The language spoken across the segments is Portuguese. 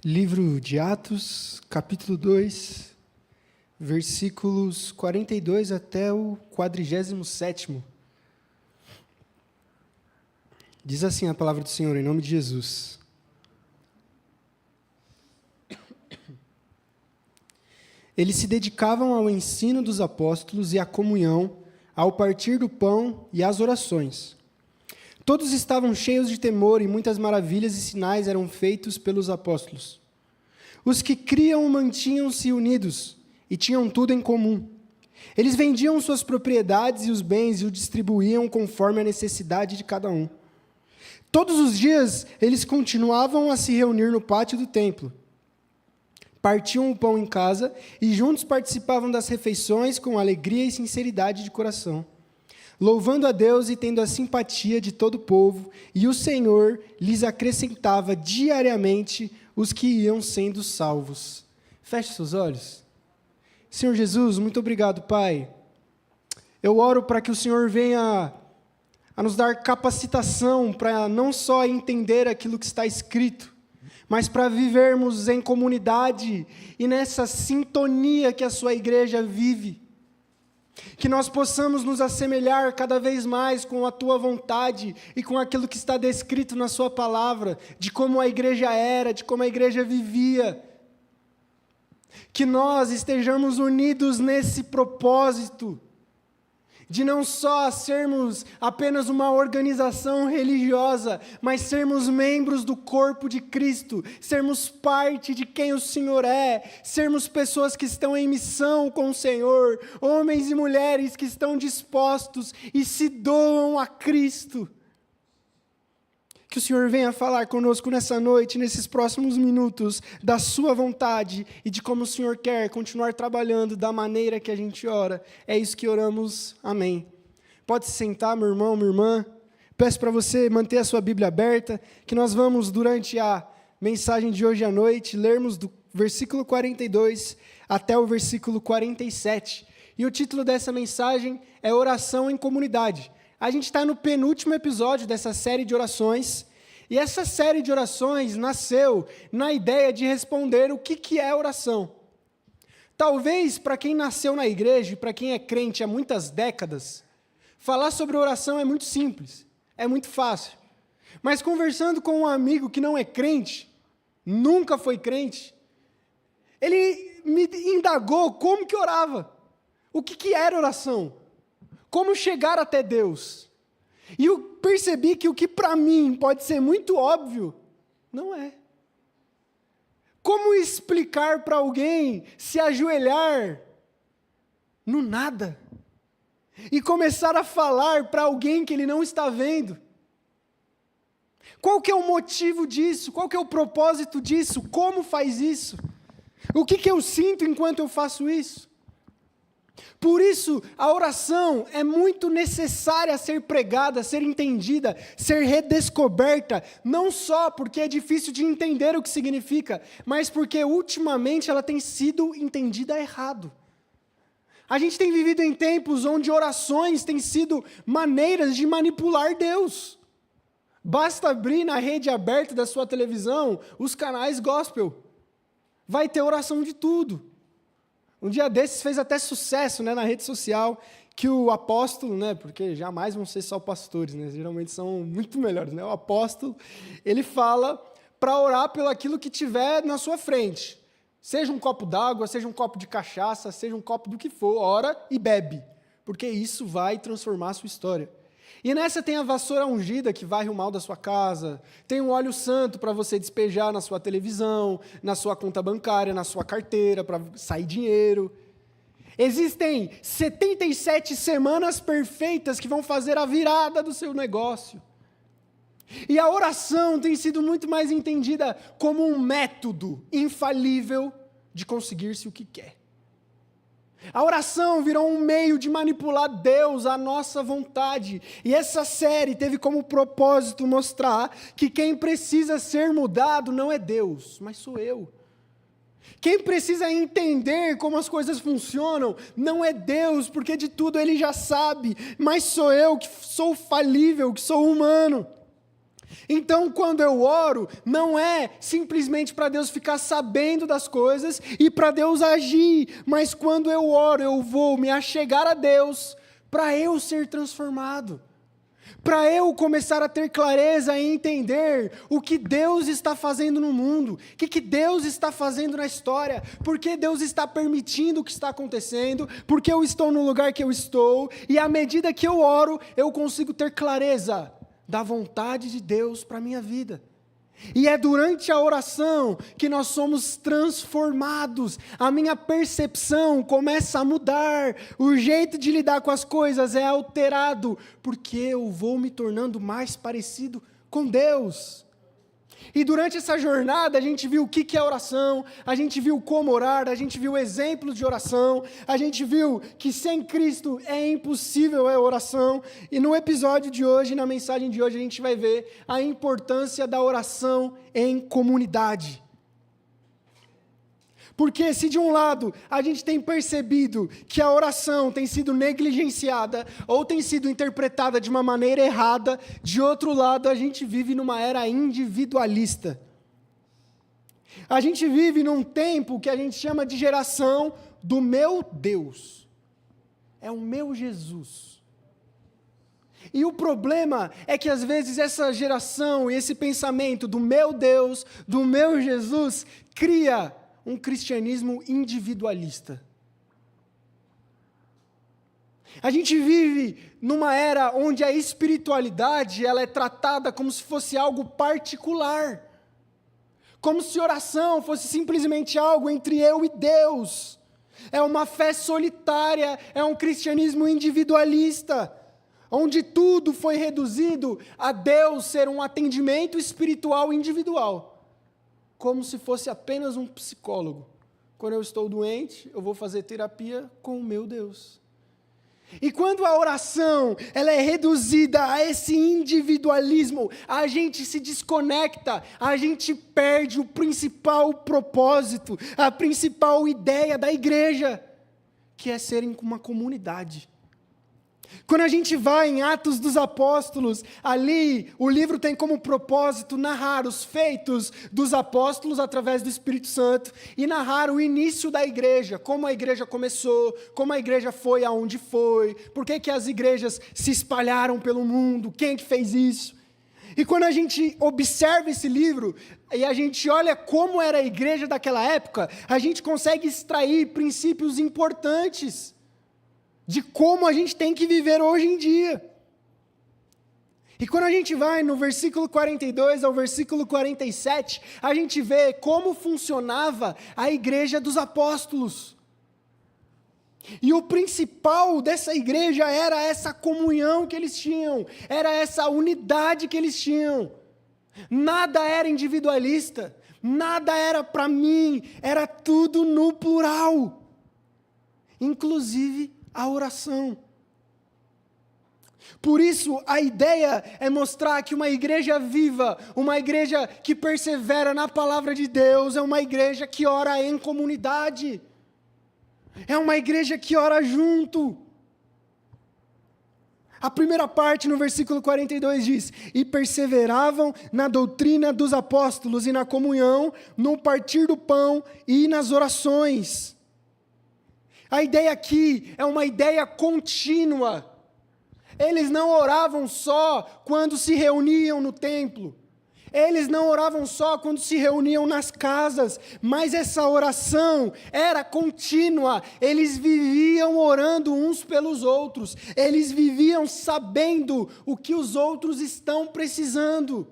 Livro de Atos, capítulo 2, versículos 42 até o 47º. Diz assim a palavra do Senhor, em nome de Jesus. Eles se dedicavam ao ensino dos apóstolos e à comunhão, ao partir do pão e às orações. Todos estavam cheios de temor e muitas maravilhas e sinais eram feitos pelos apóstolos. Os que criam mantinham-se unidos e tinham tudo em comum. Eles vendiam suas propriedades e os bens e os distribuíam conforme a necessidade de cada um. Todos os dias eles continuavam a se reunir no pátio do templo. Partiam o pão em casa e juntos participavam das refeições com alegria e sinceridade de coração, louvando a Deus e tendo a simpatia de todo o povo, e o Senhor lhes acrescentava diariamente os que iam sendo salvos. Feche seus olhos. Senhor Jesus, muito obrigado, Pai. Eu oro para que o Senhor venha a nos dar capacitação para não só entender aquilo que está escrito, mas para vivermos em comunidade e nessa sintonia que a sua igreja vive. Que nós possamos nos assemelhar cada vez mais com a Tua vontade e com aquilo que está descrito na Sua palavra, de como a igreja era, de como a igreja vivia. Que nós estejamos unidos nesse propósito, de não só sermos apenas uma organização religiosa, mas sermos membros do corpo de Cristo, sermos parte de quem o Senhor é, sermos pessoas que estão em missão com o Senhor, homens e mulheres que estão dispostos e se doam a Cristo. Que o Senhor venha falar conosco nessa noite, nesses próximos minutos, da sua vontade e de como o Senhor quer continuar trabalhando da maneira que a gente ora. É isso que oramos. Amém. Pode se sentar, meu irmão, minha irmã. Peço para você manter a sua Bíblia aberta, que nós vamos, durante a mensagem de hoje à noite, lermos do versículo 42 até o versículo 47. E o título dessa mensagem é Oração em Comunidade. A gente está no penúltimo episódio dessa série de orações, e essa série de orações nasceu na ideia de responder o que é oração. Talvez, para quem nasceu na igreja e para quem é crente há muitas décadas, falar sobre oração é muito simples, é muito fácil. Mas conversando com um amigo que não é crente, nunca foi crente, ele me indagou como que orava, o que era oração. Como chegar até Deus? E eu percebi que o que para mim pode ser muito óbvio, não é. Como explicar para alguém se ajoelhar no nada? E começar a falar para alguém que ele não está vendo? Qual que é o motivo disso? Qual que é o propósito disso? Como faz isso? O que eu sinto enquanto eu faço isso? Por isso, a oração é muito necessária a ser pregada, a ser entendida, ser redescoberta, não só porque é difícil de entender o que significa, mas porque ultimamente ela tem sido entendida errado. A gente tem vivido em tempos onde orações têm sido maneiras de manipular Deus. Basta abrir na rede aberta da sua televisão os canais gospel. Vai ter oração de tudo. Um dia desses fez até sucesso, na rede social, que o apóstolo, porque jamais vão ser só pastores, geralmente são muito melhores, o apóstolo, ele fala para orar pelo aquilo que tiver na sua frente, seja um copo d'água, seja um copo de cachaça, seja um copo do que for, ora e bebe, porque isso vai transformar a sua história. E nessa tem a vassoura ungida que varre o mal da sua casa, tem um óleo santo para você despejar na sua televisão, na sua conta bancária, na sua carteira, para sair dinheiro. Existem 77 semanas perfeitas que vão fazer a virada do seu negócio. E a oração tem sido muito mais entendida como um método infalível de conseguir-se o que quer. A oração virou um meio de manipular Deus à nossa vontade. E essa série teve como propósito mostrar que quem precisa ser mudado não é Deus, mas sou eu. Quem precisa entender como as coisas funcionam não é Deus, porque de tudo Ele já sabe, mas sou eu que sou falível, que sou humano. Então, quando eu oro, não é simplesmente para Deus ficar sabendo das coisas e para Deus agir, mas quando eu oro, eu vou me achegar a Deus para eu ser transformado, para eu começar a ter clareza e entender o que Deus está fazendo no mundo, o que Deus está fazendo na história, por que Deus está permitindo o que está acontecendo, por que eu estou no lugar que eu estou, e à medida que eu oro, eu consigo ter clareza da vontade de Deus para a minha vida. E é durante a oração que nós somos transformados, a minha percepção começa a mudar, o jeito de lidar com as coisas é alterado, porque eu vou me tornando mais parecido com Deus. E durante essa jornada a gente viu o que é oração, a gente viu como orar, a gente viu exemplos de oração, a gente viu que sem Cristo é impossível a oração, e no episódio de hoje, na mensagem de hoje, a gente vai ver a importância da oração em comunidade. Porque se de um lado a gente tem percebido que a oração tem sido negligenciada ou tem sido interpretada de uma maneira errada, de outro lado a gente vive numa era individualista. A gente vive num tempo que a gente chama de geração do meu Deus. É o meu Jesus. E o problema é que às vezes essa geração e esse pensamento do meu Deus, do meu Jesus, cria um cristianismo individualista. A gente vive numa era onde a espiritualidade ela é tratada como se fosse algo particular, como se oração fosse simplesmente algo entre eu e Deus. É uma fé solitária, é um cristianismo individualista, onde tudo foi reduzido a Deus ser um atendimento espiritual individual. Como se fosse apenas um psicólogo. Quando eu estou doente, eu vou fazer terapia com o meu Deus. E quando a oração ela é reduzida a esse individualismo, a gente se desconecta, a gente perde o principal propósito, a principal ideia da igreja, que é ser uma comunidade. Quando a gente vai em Atos dos Apóstolos, ali o livro tem como propósito narrar os feitos dos apóstolos através do Espírito Santo e narrar o início da igreja, como a igreja começou, como a igreja foi aonde foi, por que as igrejas se espalharam pelo mundo, quem que fez isso. E quando a gente observa esse livro e a gente olha como era a igreja daquela época, a gente consegue extrair princípios importantes de como a gente tem que viver hoje em dia. E quando a gente vai no versículo 42 ao versículo 47, a gente vê como funcionava a igreja dos apóstolos. E o principal dessa igreja era essa comunhão que eles tinham, era essa unidade que eles tinham. Nada era individualista, nada era para mim, era tudo no plural. Inclusive a oração. Por isso, a ideia é mostrar que uma igreja viva, uma igreja que persevera na palavra de Deus, é uma igreja que ora em comunidade. É uma igreja que ora junto. A primeira parte, no versículo 42, diz: e perseveravam na doutrina dos apóstolos e na comunhão, no partir do pão e nas orações. A ideia aqui é uma ideia contínua. Eles não oravam só quando se reuniam no templo. Eles não oravam só quando se reuniam nas casas, mas essa oração era contínua. Eles viviam orando uns pelos outros. Eles viviam sabendo o que os outros estão precisando.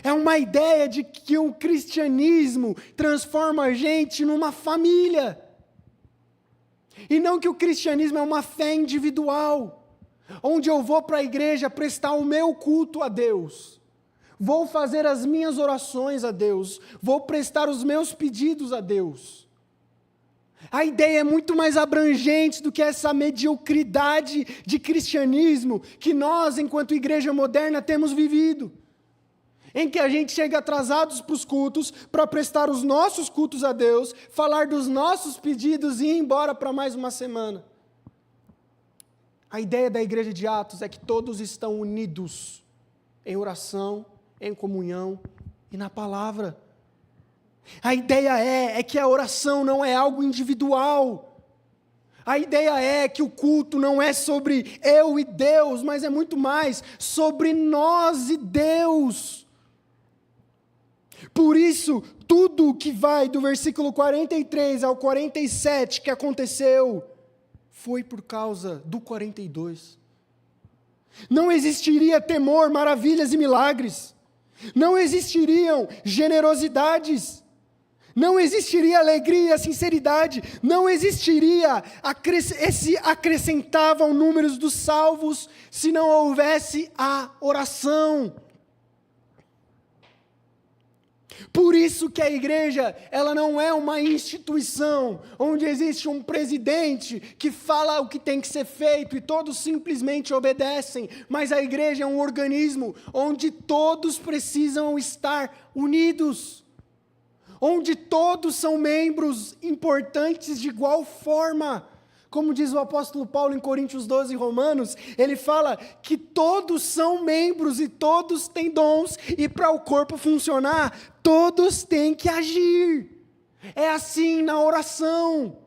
É uma ideia de que o cristianismo transforma a gente numa família. E não que o cristianismo é uma fé individual, onde eu vou para a igreja prestar o meu culto a Deus, vou fazer as minhas orações a Deus, vou prestar os meus pedidos a Deus. A ideia é muito mais abrangente do que essa mediocridade de cristianismo que nós, enquanto igreja moderna, temos vivido. Em que a gente chega atrasados para os cultos, para prestar os nossos cultos a Deus, falar dos nossos pedidos e ir embora para mais uma semana. A ideia da igreja de Atos é que todos estão unidos em oração, em comunhão e na palavra. A ideia é que a oração não é algo individual. A ideia é que o culto não é sobre eu e Deus, mas é muito mais sobre nós e Deus. Por isso, tudo que vai do versículo 43 ao 47 que aconteceu, foi por causa do 42. Não existiria temor, maravilhas e milagres. Não existiriam generosidades. Não existiria alegria, sinceridade. Não existiria esse acrescentavam números dos salvos se não houvesse a oração. Por isso que a igreja, ela não é uma instituição onde existe um presidente que fala o que tem que ser feito e todos simplesmente obedecem, mas a igreja é um organismo onde todos precisam estar unidos, onde todos são membros importantes de igual forma. Como diz o apóstolo Paulo em Coríntios 12 e Romanos, ele fala que todos são membros e todos têm dons, e para o corpo funcionar, todos têm que agir. É assim na oração.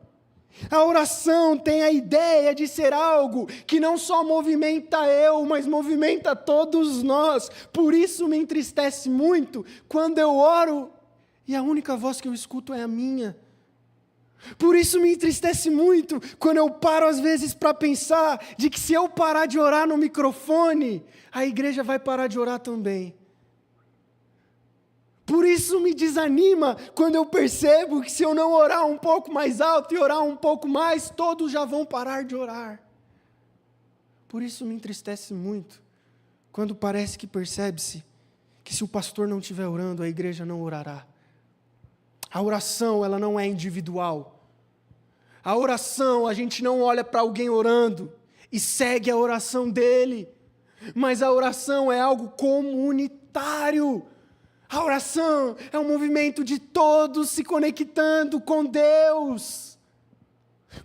A oração tem a ideia de ser algo que não só movimenta eu, mas movimenta todos nós. Por isso me entristece muito quando eu oro e a única voz que eu escuto é a minha. Por isso me entristece muito quando eu paro às vezes para pensar de que se eu parar de orar no microfone, a igreja vai parar de orar também. Por isso me desanima quando eu percebo que se eu não orar um pouco mais alto e orar um pouco mais, todos já vão parar de orar. Por isso me entristece muito quando parece que percebe-se que se o pastor não estiver orando, a igreja não orará. A oração, ela não é individual. A oração, a gente não olha para alguém orando e segue a oração dele. Mas a oração é algo comunitário. A oração é um movimento de todos se conectando com Deus.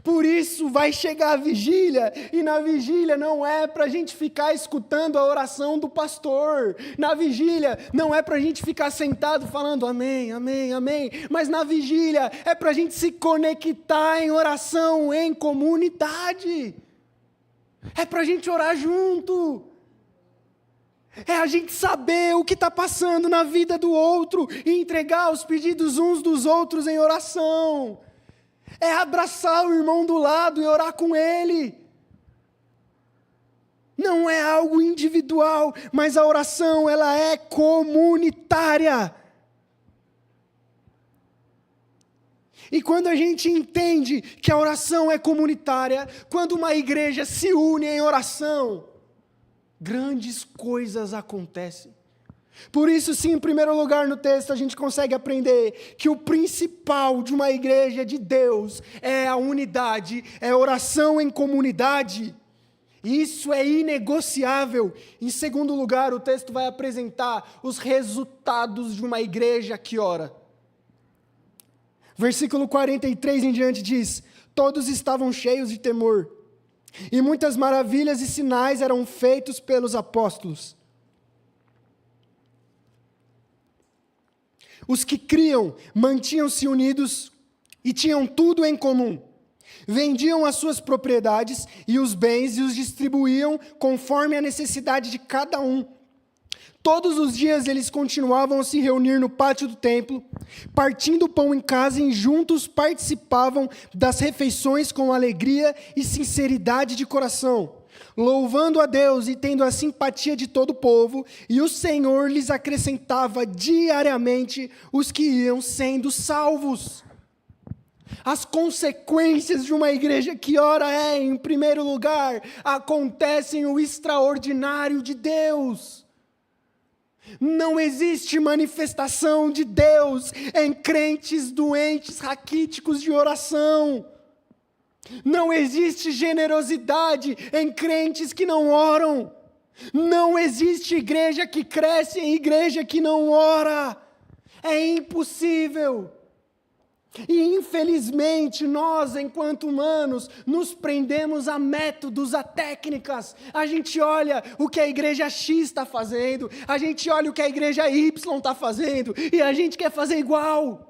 Por isso vai chegar a vigília, e na vigília não é para a gente ficar escutando a oração do pastor, na vigília não é para a gente ficar sentado falando amém, amém, amém, mas na vigília é para a gente se conectar em oração, em comunidade, é para a gente orar junto, é a gente saber o que está passando na vida do outro e entregar os pedidos uns dos outros em oração. É abraçar o irmão do lado e orar com ele. Não é algo individual, mas a oração, ela é comunitária. E quando a gente entende que a oração é comunitária, quando uma igreja se une em oração, grandes coisas acontecem. Por isso, sim, em primeiro lugar no texto, a gente consegue aprender que o principal de uma igreja de Deus é a unidade, é a oração em comunidade. Isso é inegociável. Em segundo lugar, o texto vai apresentar os resultados de uma igreja que ora. Versículo 43 em diante diz: todos estavam cheios de temor, e muitas maravilhas e sinais eram feitos pelos apóstolos. Os que criam mantinham-se unidos e tinham tudo em comum. Vendiam as suas propriedades e os bens e os distribuíam conforme a necessidade de cada um. Todos os dias eles continuavam a se reunir no pátio do templo, partindo o pão em casa e juntos participavam das refeições com alegria e sinceridade de coração, louvando a Deus e tendo a simpatia de todo o povo, e o Senhor lhes acrescentava diariamente os que iam sendo salvos. As consequências de uma igreja que ora é, em primeiro lugar, acontecem o extraordinário de Deus. Não existe manifestação de Deus em crentes doentes, raquíticos de oração. Não existe generosidade em crentes que não oram. Não existe igreja que cresce em igreja que não ora. É impossível. E infelizmente nós, enquanto humanos, nos prendemos a métodos, a técnicas. A gente olha o que a igreja X está fazendo, a gente olha o que a igreja Y está fazendo, e a gente quer fazer igual.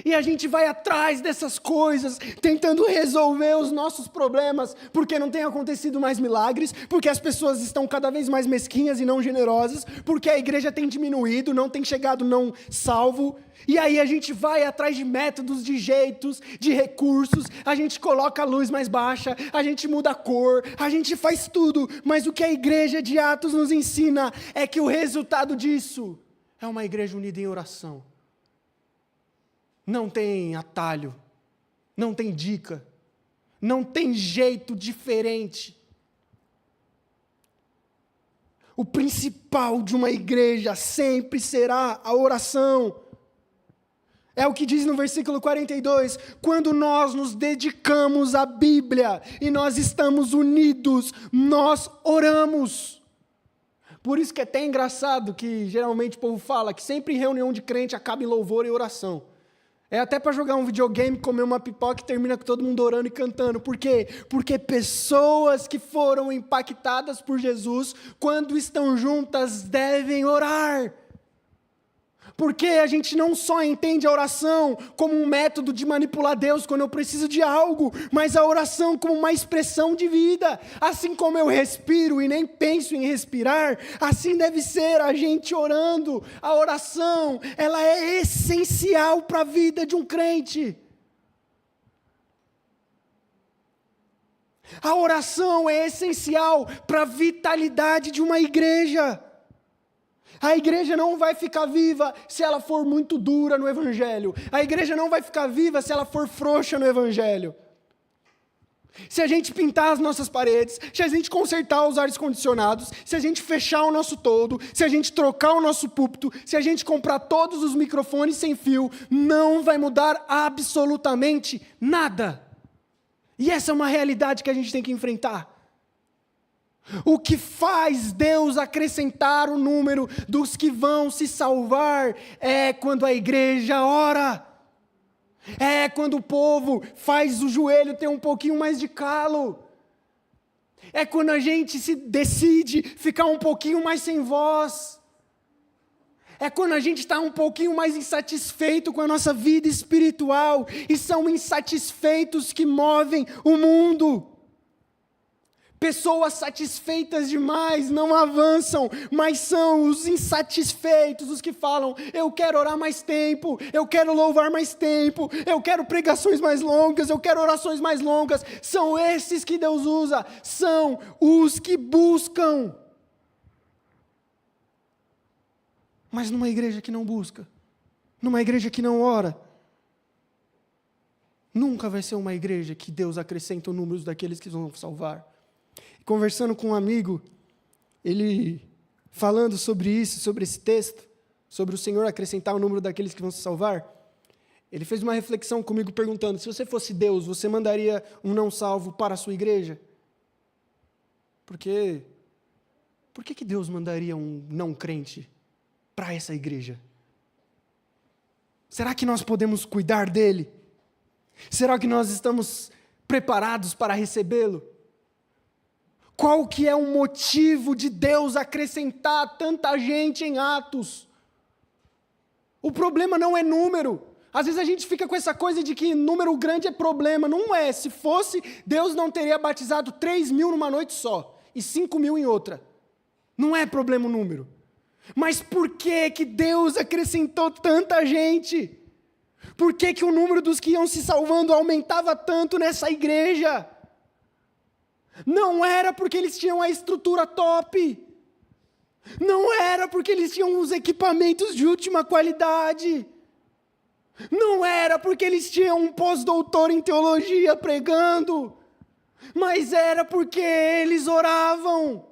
E a gente vai atrás dessas coisas, tentando resolver os nossos problemas, porque não tem acontecido mais milagres, porque as pessoas estão cada vez mais mesquinhas e não generosas, porque a igreja tem diminuído, não tem chegado não salvo. E aí a gente vai atrás de métodos, de jeitos, de recursos, a gente coloca a luz mais baixa, a gente muda a cor, a gente faz tudo, mas o que a igreja de Atos nos ensina é que o resultado disso é uma igreja unida em oração. Não tem atalho, não tem dica, não tem jeito diferente. O principal de uma igreja sempre será a oração. É o que diz no versículo 42, quando nós nos dedicamos à Bíblia e nós estamos unidos, nós oramos. Por isso que é até engraçado que geralmente o povo fala que sempre em reunião de crente acaba em louvor e oração. É até para jogar um videogame, comer uma pipoca e termina com todo mundo orando e cantando. Por quê? Porque pessoas que foram impactadas por Jesus, quando estão juntas, devem orar. Porque a gente não só entende a oração como um método de manipular Deus quando eu preciso de algo, mas a oração como uma expressão de vida. Assim como eu respiro e nem penso em respirar, assim deve ser a gente orando. A oração, ela é essencial para a vida de um crente. A oração é essencial para a vitalidade de uma igreja. A igreja não vai ficar viva se ela for muito dura no Evangelho. A igreja não vai ficar viva se ela for frouxa no Evangelho. Se a gente pintar as nossas paredes, se a gente consertar os ares condicionados, se a gente fechar o nosso toldo, se a gente trocar o nosso púlpito, se a gente comprar todos os microfones sem fio, não vai mudar absolutamente nada. E essa é uma realidade que a gente tem que enfrentar. O que faz Deus acrescentar o número dos que vão se salvar é quando a igreja ora. É quando o povo faz o joelho ter um pouquinho mais de calo. É quando a gente se decide ficar um pouquinho mais sem voz. É quando a gente está um pouquinho mais insatisfeito com a nossa vida espiritual. E são insatisfeitos que movem o mundo. Pessoas satisfeitas demais não avançam, mas são os insatisfeitos os que falam, eu quero orar mais tempo, eu quero louvar mais tempo, eu quero pregações mais longas, eu quero orações mais longas. São esses que Deus usa, são os que buscam. Mas numa igreja que não busca, numa igreja que não ora, nunca vai ser uma igreja que Deus acrescenta o número daqueles que vão salvar. Conversando com um amigo, ele falando sobre isso, sobre esse texto, sobre o Senhor acrescentar o número daqueles que vão se salvar, ele fez uma reflexão comigo perguntando, se você fosse Deus, você mandaria um não salvo para a sua igreja? Por que Deus mandaria um não crente para essa igreja? Será que nós podemos cuidar dele? Será que nós estamos preparados para recebê-lo? Qual que é o motivo de Deus acrescentar tanta gente em Atos? O problema não é número. Às vezes a gente fica com essa coisa de que número grande é problema. Não é. Se fosse, Deus não teria batizado 3.000 numa noite só e 5.000 em outra. Não é problema o número. Mas por que Deus acrescentou tanta gente? Por que o número dos que iam se salvando aumentava tanto nessa igreja? Não era porque eles tinham a estrutura top. Não era porque eles tinham os equipamentos de última qualidade. Não era porque eles tinham um pós-doutor em teologia pregando. Mas era porque eles oravam.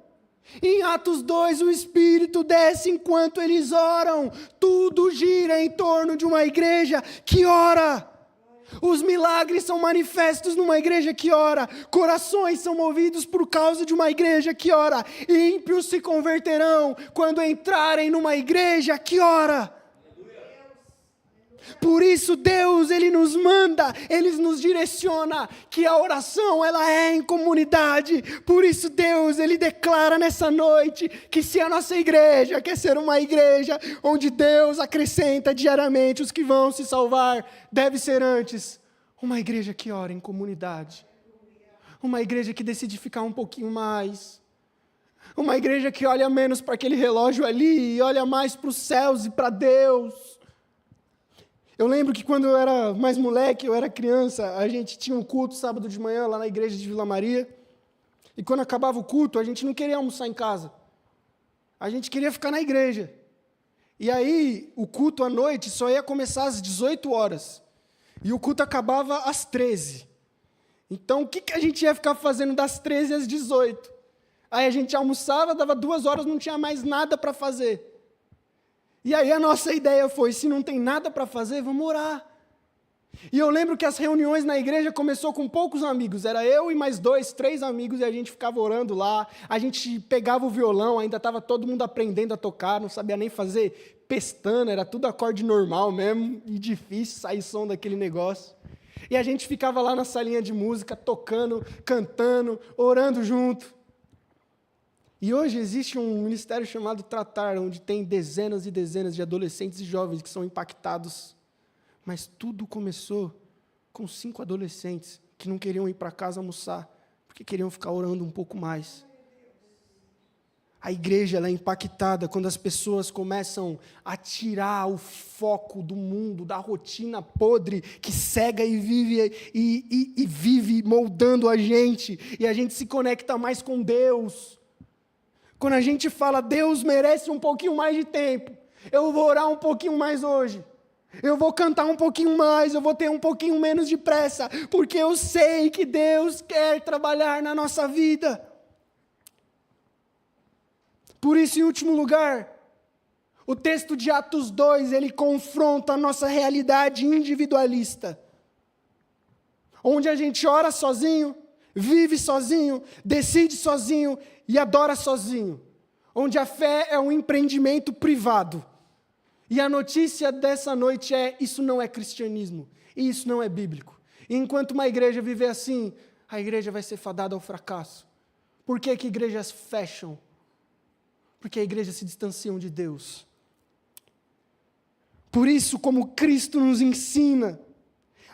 Em Atos 2, o Espírito desce enquanto eles oram. Tudo gira em torno de uma igreja que ora. Os milagres são manifestos numa igreja que ora. Corações são movidos por causa de uma igreja que ora. Ímpios se converterão quando entrarem numa igreja que ora. Por isso Deus, Ele nos manda, Ele nos direciona, que a oração, ela é em comunidade. Por isso Deus, Ele declara nessa noite, que se a nossa igreja quer ser uma igreja, onde Deus acrescenta diariamente os que vão se salvar, deve ser antes uma igreja que ora em comunidade. Uma igreja que decide ficar um pouquinho mais. Uma igreja que olha menos para aquele relógio ali, e olha mais para os céus e para Deus. Eu lembro que quando eu era mais moleque, eu era criança, a gente tinha um culto sábado de manhã lá na igreja de Vila Maria. E quando acabava o culto, a gente não queria almoçar em casa. A gente queria ficar na igreja. E aí, o culto à noite só ia começar às 18 horas. E o culto acabava às 13. Então, o que a gente ia ficar fazendo das 13 às 18? Aí a gente almoçava, dava 2 horas, não tinha mais nada para fazer. E aí a nossa ideia foi, se não tem nada para fazer, vamos orar. E eu lembro que as reuniões na igreja começou com poucos amigos, era eu e mais 2, 3 amigos, e a gente ficava orando lá, a gente pegava o violão, ainda estava todo mundo aprendendo a tocar, não sabia nem fazer pestana, era tudo acorde normal mesmo, e difícil sair som daquele negócio. E a gente ficava lá na salinha de música, tocando, cantando, orando junto. E hoje existe um ministério chamado Tratar, onde tem dezenas e dezenas de adolescentes e jovens que são impactados. Mas tudo começou com 5 adolescentes que não queriam ir para casa almoçar, porque queriam ficar orando um pouco mais. A igreja ela é impactada quando as pessoas começam a tirar o foco do mundo, da rotina podre, que cega e vive moldando a gente, e a gente se conecta mais com Deus. Quando a gente fala, Deus merece um pouquinho mais de tempo, eu vou orar um pouquinho mais hoje, eu vou cantar um pouquinho mais, eu vou ter um pouquinho menos de pressa, porque eu sei que Deus quer trabalhar na nossa vida. Por isso, em último lugar, o texto de Atos 2, ele confronta a nossa realidade individualista, onde a gente ora sozinho, vive sozinho, decide sozinho e adora sozinho, onde a fé é um empreendimento privado. E a notícia dessa noite é, isso não é cristianismo, e isso não é bíblico. E enquanto uma igreja viver assim, a igreja vai ser fadada ao fracasso. Por que igrejas fecham? Porque a igreja se distanciam de Deus. Por isso, como Cristo nos ensina,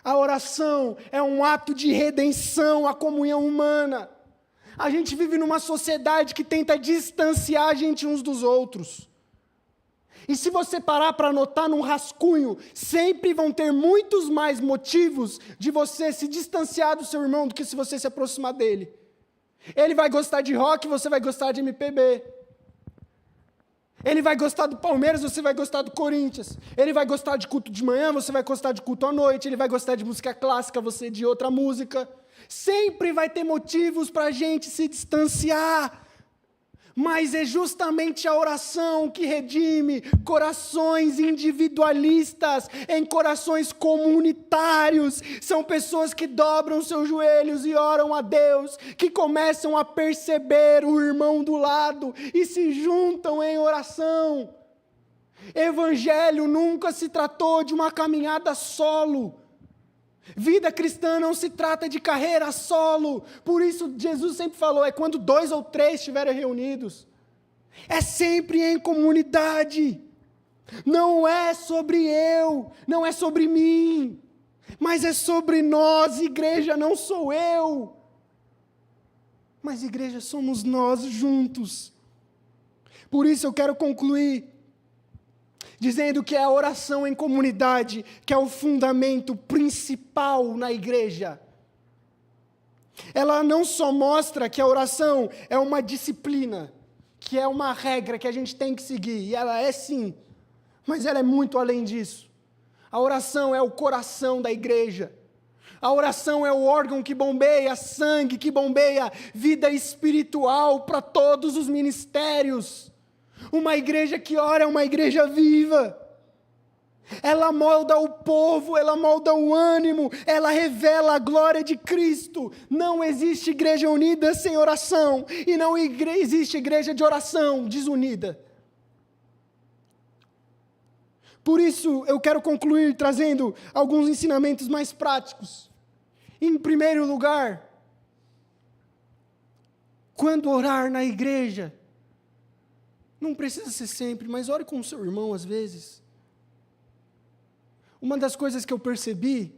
a oração é um ato de redenção à comunhão humana. A gente vive numa sociedade que tenta distanciar a gente uns dos outros. E se você parar para anotar num rascunho, sempre vão ter muitos mais motivos de você se distanciar do seu irmão do que se você se aproximar dele. Ele vai gostar de rock, você vai gostar de MPB. Ele vai gostar do Palmeiras, você vai gostar do Corinthians. Ele vai gostar de culto de manhã, você vai gostar de culto à noite. Ele vai gostar de música clássica, você de outra música. Sempre vai ter motivos para a gente se distanciar. Mas é justamente a oração que redime corações individualistas em corações comunitários. São pessoas que dobram seus joelhos e oram a Deus, que começam a perceber o irmão do lado e se juntam em oração. Evangelho nunca se tratou de uma caminhada solo. Vida cristã não se trata de carreira solo. Por isso Jesus sempre falou, é quando 2 ou 3 estiverem reunidos. É sempre em comunidade. Não é sobre eu, não é sobre mim, mas é sobre nós. Igreja não sou eu, mas igreja somos nós juntos. Por isso eu quero concluir dizendo que é a oração em comunidade que é o fundamento principal na igreja. Ela não só mostra que a oração é uma disciplina, que é uma regra que a gente tem que seguir, e ela é sim, mas ela é muito além disso. A oração é o coração da igreja. A oração é o órgão que bombeia sangue, que bombeia vida espiritual para todos os ministérios. Uma igreja que ora é uma igreja viva. Ela molda o povo, ela molda o ânimo, ela revela a glória de Cristo. Não existe igreja unida sem oração, e não existe igreja de oração desunida. Por isso, eu quero concluir trazendo alguns ensinamentos mais práticos. Em primeiro lugar, quando orar na igreja, não precisa ser sempre, mas ore com o seu irmão às vezes. Uma das coisas que eu percebi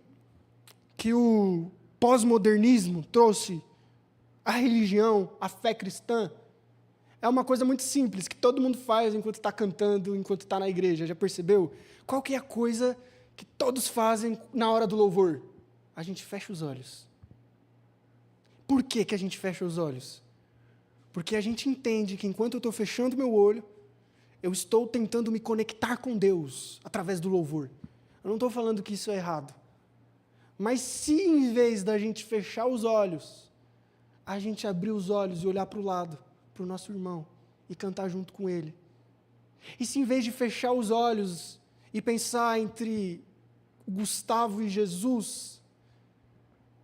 que o pós-modernismo trouxe à religião, à fé cristã, é uma coisa muito simples, que todo mundo faz enquanto está cantando, enquanto está na igreja. Já percebeu? Qual que é a coisa que todos fazem na hora do louvor? A gente fecha os olhos. Por que que a gente fecha os olhos? Porque a gente entende que enquanto eu estou fechando meu olho, eu estou tentando me conectar com Deus através do louvor. Eu não estou falando que isso é errado. Mas se em vez da gente fechar os olhos, a gente abrir os olhos e olhar para o lado, para o nosso irmão, e cantar junto com ele. E se em vez de fechar os olhos e pensar entre Gustavo e Jesus,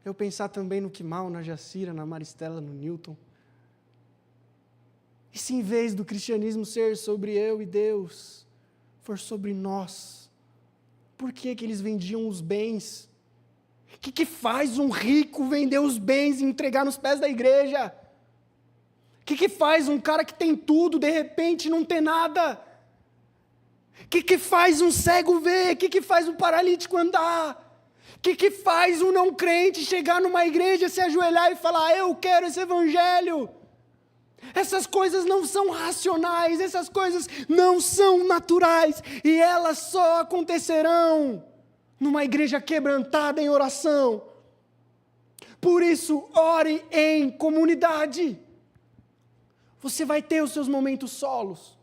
eu pensar também no Kimal, na Jacira, na Maristela, no Newton. E se em vez do cristianismo ser sobre eu e Deus, for sobre nós, por que que eles vendiam os bens? O que faz um rico vender os bens e entregar nos pés da igreja? O que faz um cara que tem tudo, de repente, não ter nada? O que faz um cego ver? O que faz um paralítico andar? O que faz um não crente chegar numa igreja, se ajoelhar e falar, eu quero esse evangelho? Essas coisas não são racionais, essas coisas não são naturais, e elas só acontecerão numa igreja quebrantada em oração. Por isso, ore em comunidade. Você vai ter os seus momentos solos,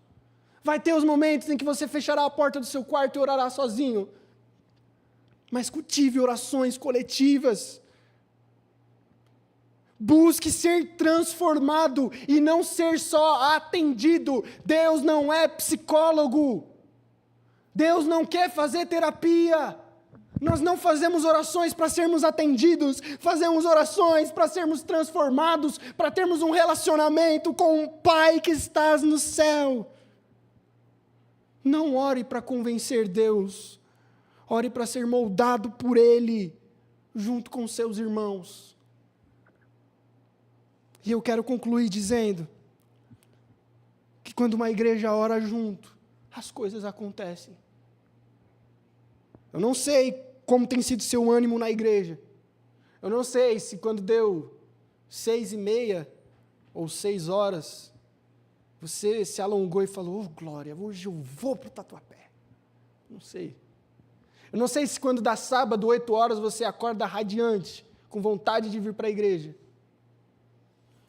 vai ter os momentos em que você fechará a porta do seu quarto e orará sozinho, mas cultive orações coletivas. Busque ser transformado e não ser só atendido. Deus não é psicólogo. Deus não quer fazer terapia. Nós não fazemos orações para sermos atendidos, fazemos orações para sermos transformados, para termos um relacionamento com o Pai que estás no céu. Não ore para convencer Deus, ore para ser moldado por Ele, junto com seus irmãos. E eu quero concluir dizendo que quando uma igreja ora junto, as coisas acontecem. Eu não sei como tem sido seu ânimo na igreja. Eu não sei se quando deu 6:30 ou 6 horas, você se alongou e falou, glória, hoje eu vou para o Tatuapé. Não sei. Eu não sei se quando dá sábado, 8 horas, você acorda radiante, com vontade de vir para a igreja.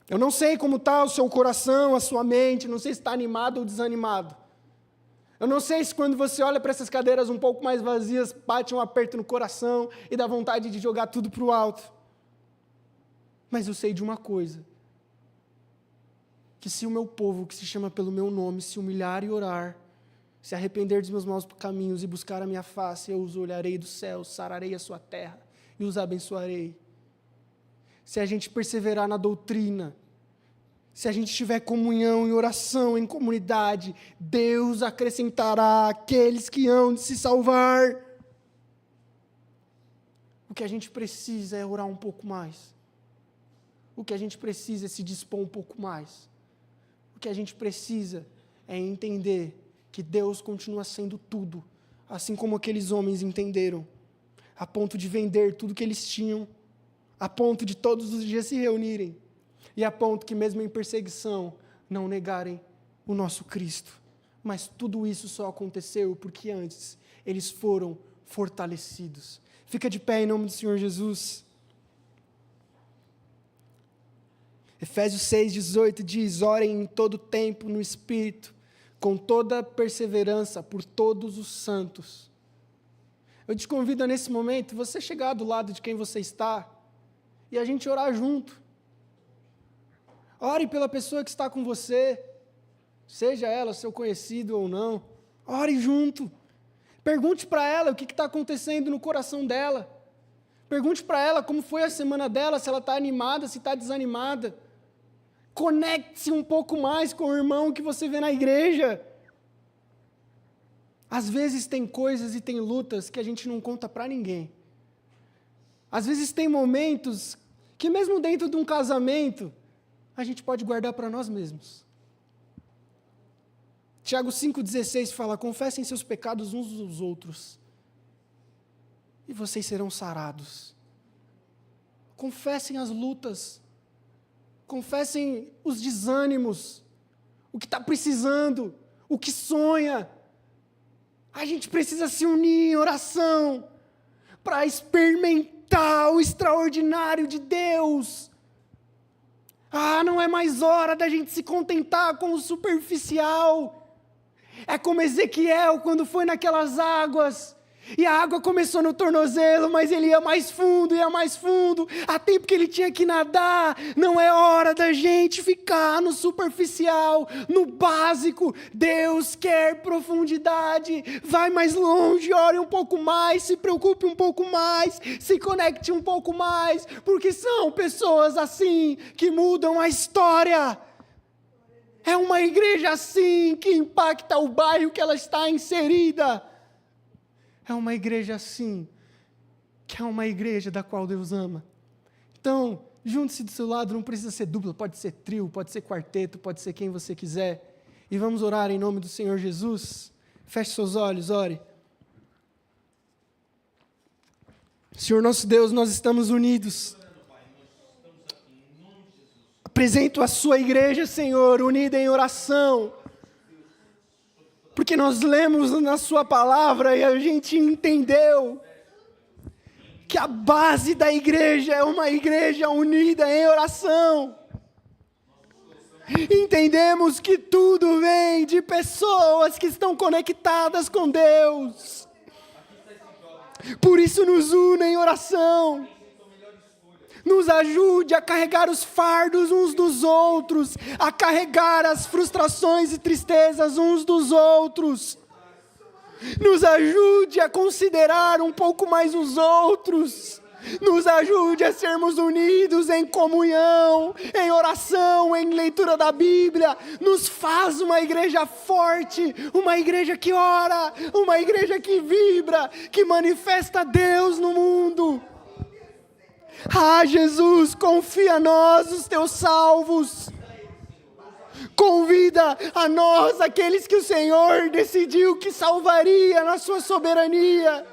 Eu não sei como está o seu coração, a sua mente, não sei se está animado ou desanimado. Eu não sei se quando você olha para essas cadeiras um pouco mais vazias, bate um aperto no coração e dá vontade de jogar tudo para o alto. Mas eu sei de uma coisa, que se o meu povo, que se chama pelo meu nome, se humilhar e orar, se arrepender dos meus maus caminhos e buscar a minha face, eu os olharei do céu, sararei a sua terra e os abençoarei. Se a gente perseverar na doutrina, se a gente tiver comunhão e oração em comunidade, Deus acrescentará aqueles que hão de se salvar. O que a gente precisa é orar um pouco mais. O que a gente precisa é se dispor um pouco mais. O que a gente precisa é entender que Deus continua sendo tudo, assim como aqueles homens entenderam, a ponto de vender tudo que eles tinham, a ponto de todos os dias se reunirem, e a ponto que mesmo em perseguição, não negarem o nosso Cristo. Mas tudo isso só aconteceu porque antes eles foram fortalecidos. Fica de pé em nome do Senhor Jesus. Efésios 6:18 diz, orem em todo tempo no Espírito, com toda perseverança por todos os santos. Eu te convido nesse momento, você chegar do lado de quem você está, e a gente orar junto. Ore pela pessoa que está com você, seja ela seu conhecido ou não. Ore junto. Pergunte para ela o que está acontecendo no coração dela. Pergunte para ela como foi a semana dela, se ela está animada, se está desanimada. Conecte-se um pouco mais com o irmão que você vê na igreja. Às vezes tem coisas e tem lutas que a gente não conta para ninguém. Às vezes tem momentos que mesmo dentro de um casamento, a gente pode guardar para nós mesmos. Tiago 5,16 fala: confessem seus pecados uns dos outros, e vocês serão sarados. Confessem as lutas, confessem os desânimos, o que está precisando, o que sonha. A gente precisa se unir em oração para experimentar o extraordinário de Deus. Não é mais hora da gente se contentar com o superficial. É como Ezequiel, quando foi naquelas águas, e a água começou no tornozelo, mas ele ia mais fundo, há tempo que ele tinha que nadar. Não é hora da gente ficar no superficial, no básico. Deus quer profundidade. Vai mais longe, ore um pouco mais, se preocupe um pouco mais, se conecte um pouco mais, porque são pessoas assim que mudam a história. É uma igreja assim que impacta o bairro que ela está inserida. É uma igreja assim, que é uma igreja da qual Deus ama. Então, junte-se do seu lado, não precisa ser dupla, pode ser trio, pode ser quarteto, pode ser quem você quiser. E vamos orar em nome do Senhor Jesus. Feche seus olhos, ore. Senhor nosso Deus, nós estamos unidos. Apresento a sua igreja, Senhor, unida em oração. Porque nós lemos na sua palavra e a gente entendeu que a base da igreja é uma igreja unida em oração. Entendemos que tudo vem de pessoas que estão conectadas com Deus. Por isso nos une em oração. Nos ajude a carregar os fardos uns dos outros, a carregar as frustrações e tristezas uns dos outros. Nos ajude a considerar um pouco mais os outros. Nos ajude a sermos unidos em comunhão, em oração, em leitura da Bíblia. Nos faz uma igreja forte, uma igreja que ora, uma igreja que vibra, que manifesta Deus no mundo. Jesus, confia a nós os teus salvos. Convida a nós aqueles que o Senhor decidiu que salvaria na sua soberania.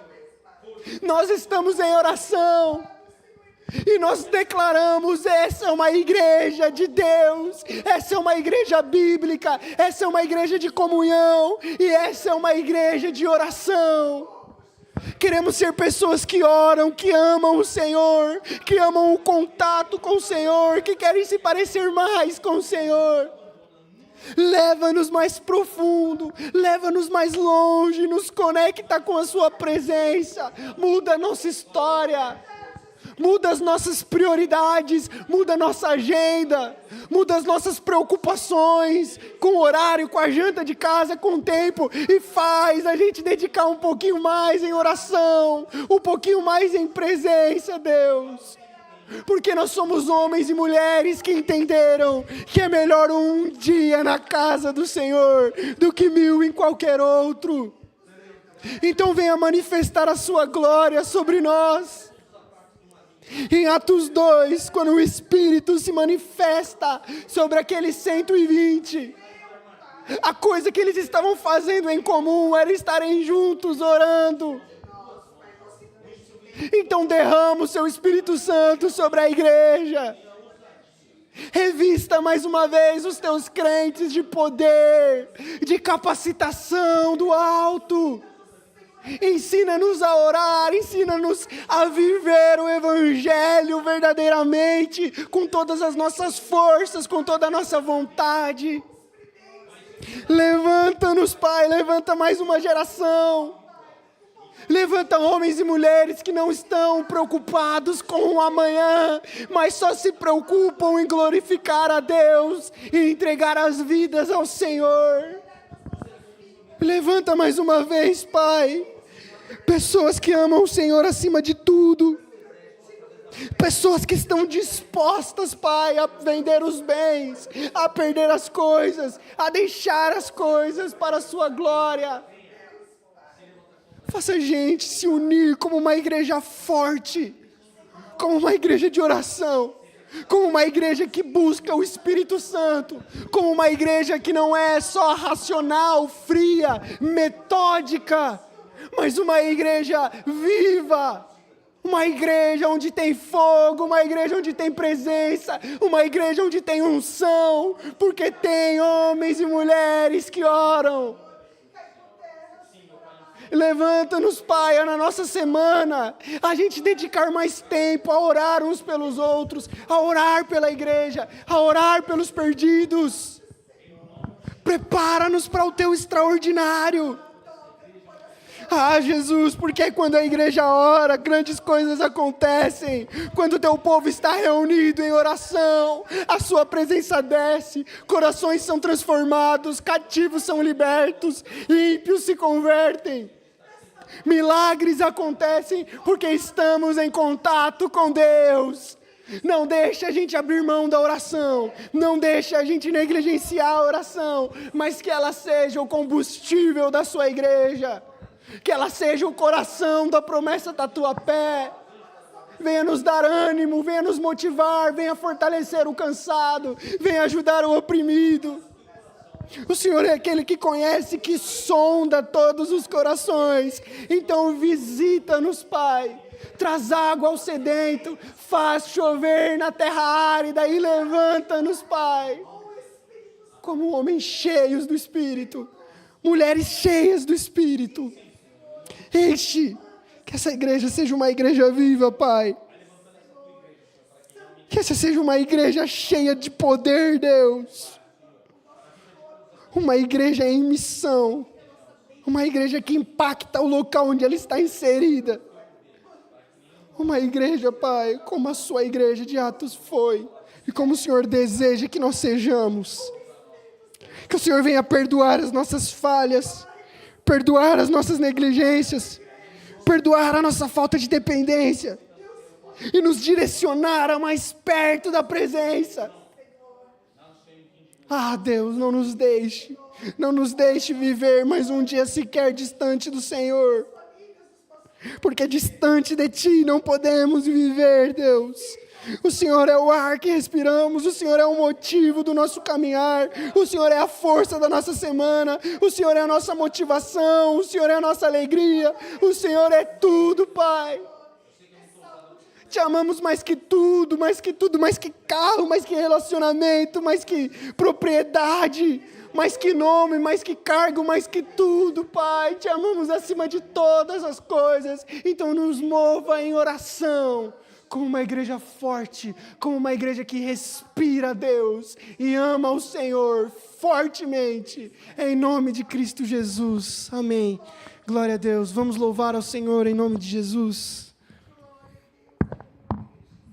Nós estamos em oração e nós declaramos: essa é uma igreja de Deus, essa é uma igreja bíblica, essa é uma igreja de comunhão e essa é uma igreja de oração. Queremos ser pessoas que oram, que amam o Senhor, que amam o contato com o Senhor, que querem se parecer mais com o Senhor. Leva-nos mais profundo, leva-nos mais longe, nos conecta com a sua presença, muda a nossa história, muda as nossas prioridades, muda a nossa agenda, muda as nossas preocupações com o horário, com a janta de casa, com o tempo, e faz a gente dedicar um pouquinho mais em oração, um pouquinho mais em presença, Deus. Porque nós somos homens e mulheres que entenderam que é melhor um dia na casa do Senhor do que 1000 em qualquer outro. Então venha manifestar a sua glória sobre nós. Em Atos 2, quando o Espírito se manifesta sobre aqueles 120, a coisa que eles estavam fazendo em comum era estarem juntos orando. Então derrama o seu Espírito Santo sobre a igreja. Revista mais uma vez os teus crentes de poder, de capacitação do alto. Ensina-nos a orar, ensina-nos a viver o Evangelho verdadeiramente, com todas as nossas forças, com toda a nossa vontade. Levanta-nos, Pai, levanta mais uma geração. Levanta homens e mulheres que não estão preocupados com o amanhã, mas só se preocupam em glorificar a Deus e entregar as vidas ao Senhor. Levanta mais uma vez, Pai, pessoas que amam o Senhor acima de tudo. Pessoas que estão dispostas, Pai, a vender os bens, a perder as coisas, a deixar as coisas para a sua glória. Faça a gente se unir como uma igreja forte, como uma igreja de oração, como uma igreja que busca o Espírito Santo, como uma igreja que não é só racional, fria, metódica, mas uma igreja viva, uma igreja onde tem fogo, uma igreja onde tem presença, uma igreja onde tem unção, porque tem homens e mulheres que oram. Levanta-nos, Pai, na nossa semana, a gente dedicar mais tempo a orar uns pelos outros, a orar pela igreja, a orar pelos perdidos. Prepara-nos para o Teu extraordinário. Ah, Jesus, porque quando a igreja ora, grandes coisas acontecem. Quando o Teu povo está reunido em oração, a Sua presença desce, corações são transformados, cativos são libertos, ímpios se convertem. Milagres acontecem porque estamos em contato com Deus. Não deixe a gente abrir mão da oração, não deixe a gente negligenciar a oração, mas que ela seja o combustível da sua igreja, que ela seja o coração da promessa Tatuapé. Venha nos dar ânimo, venha nos motivar, venha fortalecer o cansado, venha ajudar o oprimido. O Senhor é aquele que conhece, que sonda todos os corações. Então visita-nos, Pai. Traz água ao sedento, faz chover na terra árida e levanta-nos, Pai. Como homens cheios do Espírito, mulheres cheias do Espírito. Enche, que essa igreja seja uma igreja viva, Pai. Que essa seja uma igreja cheia de poder, Deus. Uma igreja em missão, uma igreja que impacta o local onde ela está inserida. Uma igreja, Pai, como a sua igreja de Atos foi, e como o Senhor deseja que nós sejamos. Que o Senhor venha perdoar as nossas falhas, perdoar as nossas negligências, perdoar a nossa falta de dependência, e nos direcionar a mais perto da presença. Ah, Deus, não nos deixe viver mais um dia sequer distante do Senhor, porque distante de Ti não podemos viver, Deus. O Senhor é o ar que respiramos, o Senhor é o motivo do nosso caminhar, o Senhor é a força da nossa semana, o Senhor é a nossa motivação, o Senhor é a nossa alegria, o Senhor é tudo, Pai. Te amamos mais que tudo, mais que carro, mais que relacionamento, mais que propriedade, mais que nome, mais que cargo, mais que tudo, Pai. Te amamos acima de todas as coisas. Então nos mova em oração, como uma igreja forte, como uma igreja que respira a Deus e ama o Senhor fortemente, em nome de Cristo Jesus. Amém. Glória a Deus. Vamos louvar ao Senhor em nome de Jesus.